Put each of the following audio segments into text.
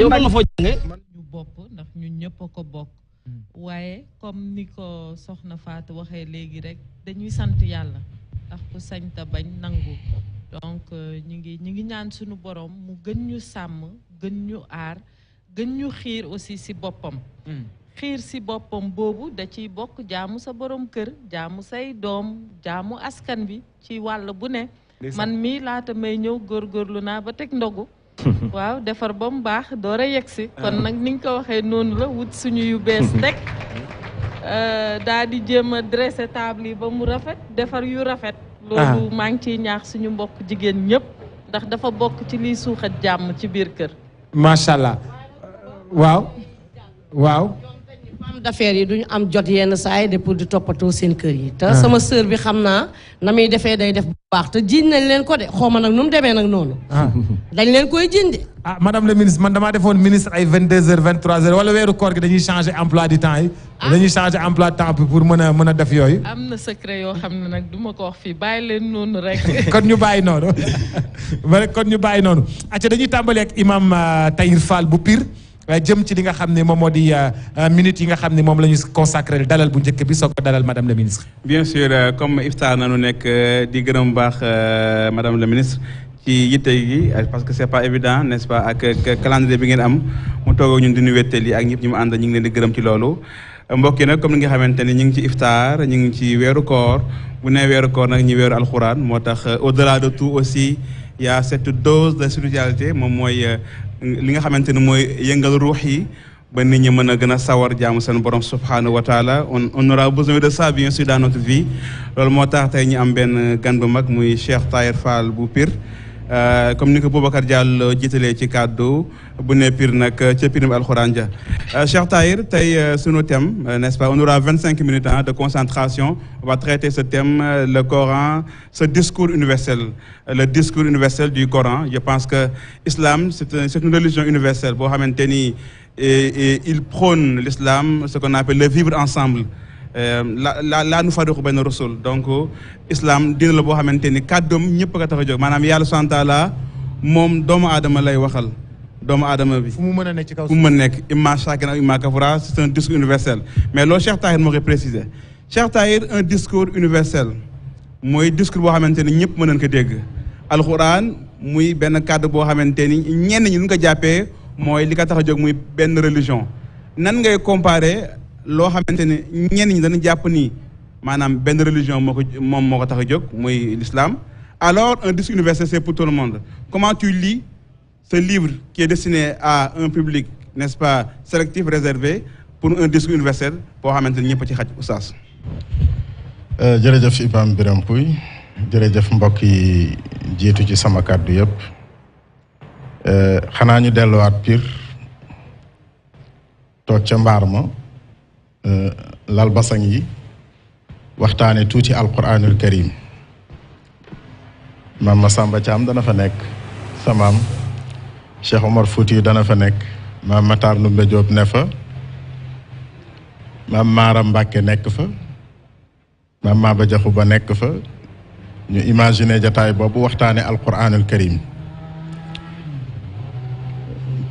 yow man la foo jàngee ñu bopp ndax ñun ñëpp a ko bokk waaye comme ni ko soxna Fatou waxee léegi rek dañuy sant yàlla ndax ku sañ ta bañ nangu donc ñi ngi ñaan suñu borom mu gën ñu sàmm gën ñu aar gën ñu xiir aussi si boppam xiir si boppam boobu da ciy bokk jaamu sa borom kër jaamu say doom jaamu askan bi ci wàll bu ne man mii laata may ñëw góorgóorlu naa ba teg ndogu waaw defar ba mu baax door a yegsi kon nag ni nga ko waxee noonu la wut suñu yu bees teg daa di jéem a dressé table yi ba mu rafet defar yu rafet loolu maa ngi ciy ñaax suñu mbokk jigéen ñëpp ndax dafa bokk ci liy suuxat jàmm ci biir kër macha allah waaw femme d'affaires yi duñu am jot yenn saa yi de pour di toppatoo seen kër yi te sama sœur bi xam naa na muy defee day def bu baax te jiiñ nañ leen ko de xawma nag nu mu demee nag noonu dañ leen koy jiiñ de madame la ministre man damaa defoon ministre ay 22h 23h wala weeru koor gi dañuy changer emploi du temps yi dañuy changer emploi du temps pour mën a def yooyu am na secret yoo xam ne nag du ma ko wax fii bàyyi leen noonu rek kon ñu bàyyi noonu acca dañuy tàmbali ak imam Tahir Fall bu Pire jëm ci li nga xam ne moom moo di minutes yi nga xam ne moom la ñu consacré dalal bu njëkk bi soog ko dalal madame la ministre. bien sûr comme iftaar nañu nekk di gërëm baax madame la ministre ci yitte gi parce que c'est pas évident n'est-ce pas ak calendrier bi ngeen am mu toog ñun di ñu wettali ak ñëpp ñu mu ànd ñu ngi leen di gërëm ci loolu. mbokk yi nag comme ni nga xamante ni ñu ngi ci iftaar ñu ngi ci weeru koor bu nee weeru koor nag ñu weeru alxuraan moo tax au-delà de tout aussi il y a cette dose de spiritualité moom mooy. li nga xamante ne mooy yëngal ruux yi ba nit ñi mën a gën a sawar jaamu seen borom subhanahu wa taala on aura besoin de ça bien sûr dans notre vie loolu moo tax tey ñu am benn gan bu mag muy Cheikh Tahir Fall bu Pire comme ni ko Boubacar Diallo jiitalee ci kàddu bu ne Pire nag ca Pire bi alxuraan ja Cheikh Tahir tey sunu thème n'est-ce pas on aura 25 minutes de concentration on va traiter ce thème le Coran ce discours universel le discours universel du Coran je pense que islam c'est une religion universelle boo xamante ni il prône l'islam ce qu'on appelle le vivre ensemble la nu fariqu bayna rusul donc islam dina la boo xamante ni kàddoom ñëpp a tax a jóg maanaam yàlla subhanahu wa taala moom doomu aadama lay waxal doomu aadama bi fu mu mën a nekk ci kaw fu mu mën nekk imma shakiran imma kafura c'est un discours universel mais loolu Cheikh Tahir moo koy préciser Cheikh Tahir un discours universel mooy discours boo xamante ni ñëpp mën nañ ko dégg alxuraan muy benn kàddu boo xamante ni ñenn ñi lu ko jàppee mooy li ko tax a jóg muy benn religion nan ngay comparer loo xamante ne ñenn ñi dañu jàpp ni maanaam benn religion moo ko tax a jóg muy l'islam alors un discours universel c'est pour tout le monde comment tu lis ce livre qui est destiné à un public n'est-ce pas sélectif réservé pour un discours universel boo xamante ni ñëpp ci xaj oustaz. jërëjëf Imam Birame Pouye jërëjëf mbokk yi jiitu ci sama kàddu yëpp xanaa ñu delluwaat Pire toog ca mbaar ma lal basang yi waxtaane tuuti alquranul karim maam Masamba Thiam dana fa nekk samaam Cheikh Omar Fouti dana fa nekk maam Matar Ndumbe Diop ne fa maam Maara Mbàkke nekk fa maam Maba Jaxu Ba nekk fa ñu imaginer jataay boobu waxtaane alquranul karim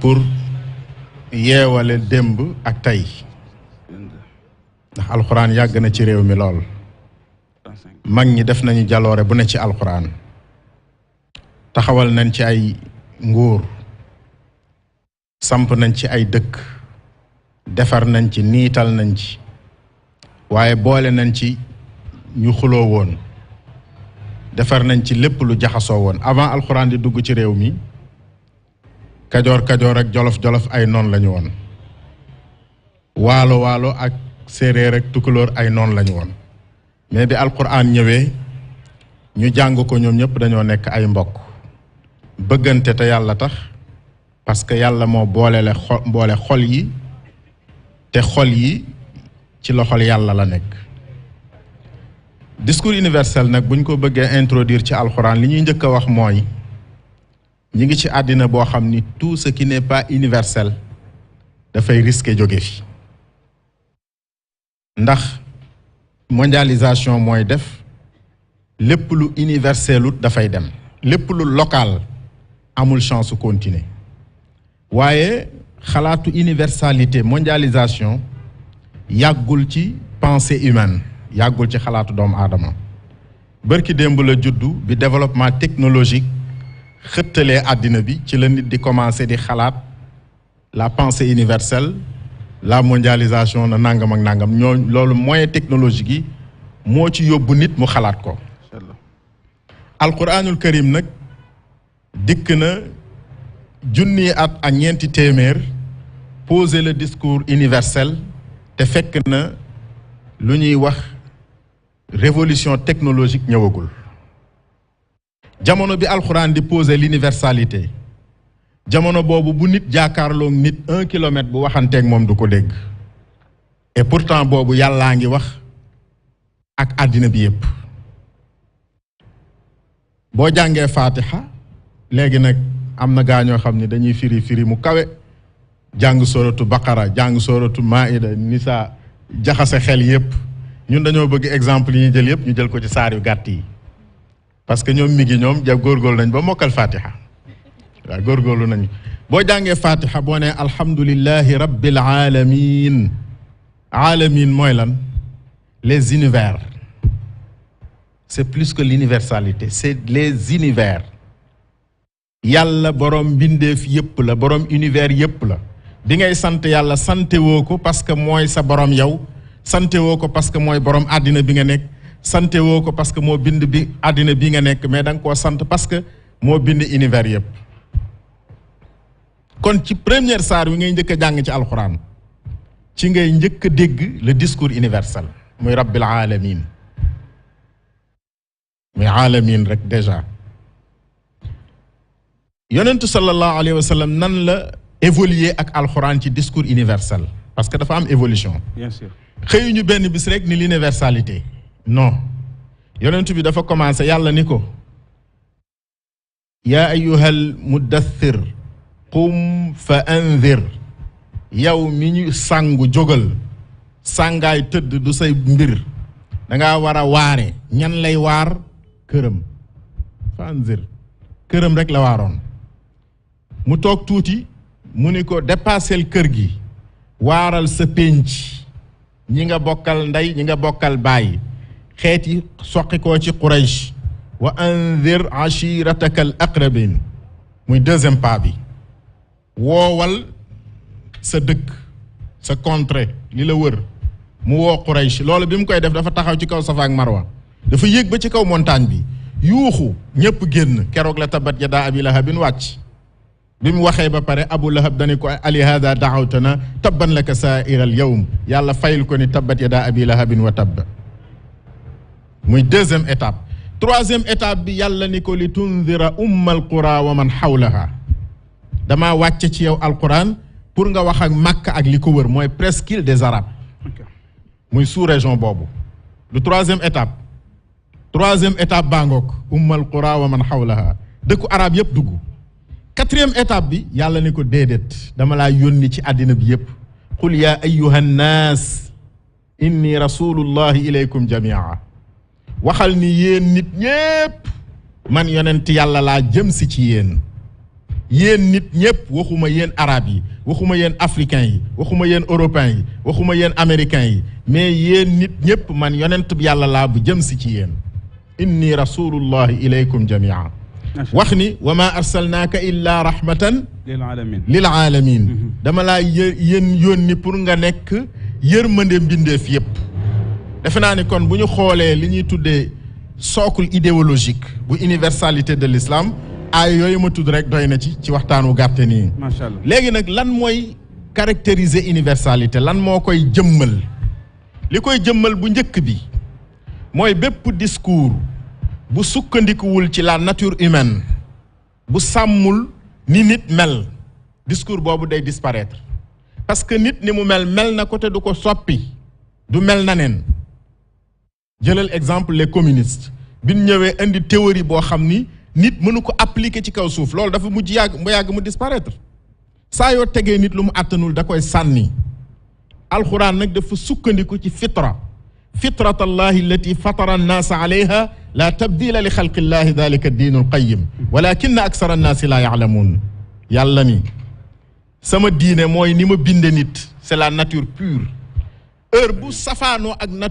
pour yeewale démb ak tey ndax alxuraan yàgg na ci réew mi lool mag ñi def nañu jaloore bu ne ci alxuraan taxawal nañ ci ay nguur samp nañ ci ay dëkk defar nañ ci niital nañ ci waaye boole nañ ci ñu xuloo woon defar nañ ci lépp lu jaxasoo woon avant alxuraan di dugg ci réew mi kajoor kajoor ak jolof jolof ay noon lañu woon waalo waalo ak séeréer ak tukulóor ay noon lañu woon mais bi alquran ñëwee ñu jàng ko ñoom ñëpp dañoo nekk ay mbokk bëggante te yàlla tax parce que yàlla moo boole xol yi te xol yi ci loxol yàlla la nekk discours universel nag buñ ko bëggee introduire ci alquran li ñuy njëkk a wax mooy ñi ngi ci àddina boo xam ni tout ce qui n'est pas universel dafay risquer jóge fi ndax mondialisation mooy def lépp lu universelut dafay dem lépp lu local amul chance su continuer waaye xalaatu universalité mondialisation yàggul ci pensée humaine yàggul ci xalaatu doomu aadama bërki démb la juddu bi développement technologique xëttalee àddina bi ci la nit di commencer di xalaat la pensée universelle la mondialisation na nangam ak nangam ñoo loolu moyen technologique yi moo ci yóbbu nit mu xalaat ko alquranul karim nag dikk na junni at ak ñeenti téeméer poser le discours universel te fekk na lu ñuy wax révolution technologique ñëwagul jamono bi alxuraan di poser l'universalité jamono boobu bu nit jaakaarloog nit 1 kilomètre bu waxanteeg moom du ko dégg et pourtant boobu yàllaa ngi wax ak àddina bi yépp boo jàngee Fatiha léegi nag am na gaa ñoo xam ne dañuy firi mu kawe jàng soratu Baqara jàng soratu Maïda Nisa jaxase xel yépp ñun dañoo bëgg exemple yi ñu jël yépp ñu jël ko ci saar yu gàtt yi parce que ñoom mi ngi ñoom ja góorgóorlu nañ ba mokkal Fatiha waaw góorgóorlu nañ boo jàngee Fatiha boo nee alhamdulillahi rabbil alamin alamin mooy lan les univers c'est plus que l'universalité c'est les univers yàlla borom mbindeef yépp la borom univers yépp la bi ngay sant yàlla sante woo ko parce que mooy sa borom yow sante woo ko parce que mooy borom àddina bi nga nekk sante woo ko parce que moo bind bi àddina bi nga nekk mais da nga koo sant parce que moo bind univers yépp kon ci première saar wi ngay njëkk a jàng ci alxuraan ci ngay njëkk a dégg le discours universel muy rabbil alamin muy alamin rek déjà yonentu sallallahu alayhi wa sallam nan la évoluer ak alxuraan ci discours universel parce que dafa am évolution bien sûr xëyuñu benn bis rek ni l'universalité non yonentu bi dafa commencé yàlla ni ko yaa ayyuhal muddaththir qum fa anzir yow mi ñu sàngu jógal sàngaay tëdd du say mbir danga war a waare ñan lay waar këram fa anzir këram rek la waaroon mu toog tuuti mu ni ko dépassel kër gi waaral sa pénc ñi nga bokkal ndey ñi nga bokkal baay xeeti soqi koo ci Quraysh wa anzir ashirataka al aqrabin muy deuxième pas bi woowal sa dëkk sa contrée li la wër mu woo Quraysh loolu bi mu koy def dafa taxaw ci kaw Safa ak Marwa dafa yéeg ba ci kaw montagne bi yuuxu ñépp génn keroog la tabat yadaa abi lahabin wàcc bi mu waxee ba pare Abu Lahab dani ko ali hada daawtana tabban laka saa'ira al yawm yàlla fayil ko ni tabbat yadaa abi lahabin wa tabb muy deuxième étape troisième étape bi yàlla ni ko li tunzira ummal qura wa man hawlaha damaa wàcce ci yow alquran pour nga wax ak Makka ak li ko wër mooy presqu'île des Arabes muy sous-région boobu lu troisième étape baa ngoog ummal qura wa man hawlaha dëkku arab yépp dugg quatrième étape bi yàlla ni ko déedéet dama laa yónni ci àddina bi yépp qul yaa ayyuhan naas inni rasulullahi ilaykum jamia waxal ni yéen nit ñépp man yonent yàlla laa jëm si ci yéen nit ñépp waxuma yéen arab yi waxuma yéen africains yi waxuma yéen européens yi waxuma yéen américains yi mais yéen nit ñépp man yonent bi yàlla laa bu jëm si ci yéen inni rasulullahi ilaykum jamia wax ni wa ma arsalnaaka illa rahmatan lil alamin dama laa yéen yónni pour nga nekk yërmande mbindeef yépp defe naa ni kon bu ñu xoolee li ñuy tuddee socle idéologique bu universalité de l'islam ay yooyu ma tudd rek doy na ci waxtaan wu gàtte nii macha allah léegi nag lan mooy caractériser universalité lan moo koy jëmmal li koy jëmmal bu njëkk bi mooy bépp discours bu sukkandikuwul ci la nature humaine bu sàmmul ni nit mel discours boobu day disparaître parce que nit ni mu mel na ko te du ko soppi du mel na neen jëlal exemple les communistes bi ñu ñëwee indi théorie boo xam ni nit mënu ko appliquer ci kaw suuf loolu dafa mujj yàgg mu disparaître saa yoo tegee nit lu mu àttanul da koy sànni alxuraan nag dafa sukkandiku ci fitrat allahi allati fatara annaasa alayha la tabdila li xalqi llahi dalika diinu alqayim walakin aksara annaasi laa yaalamuun yàlla ni sama diine mooy ni ma binde nit c'est la nature pure heure bu safaanoo ak nature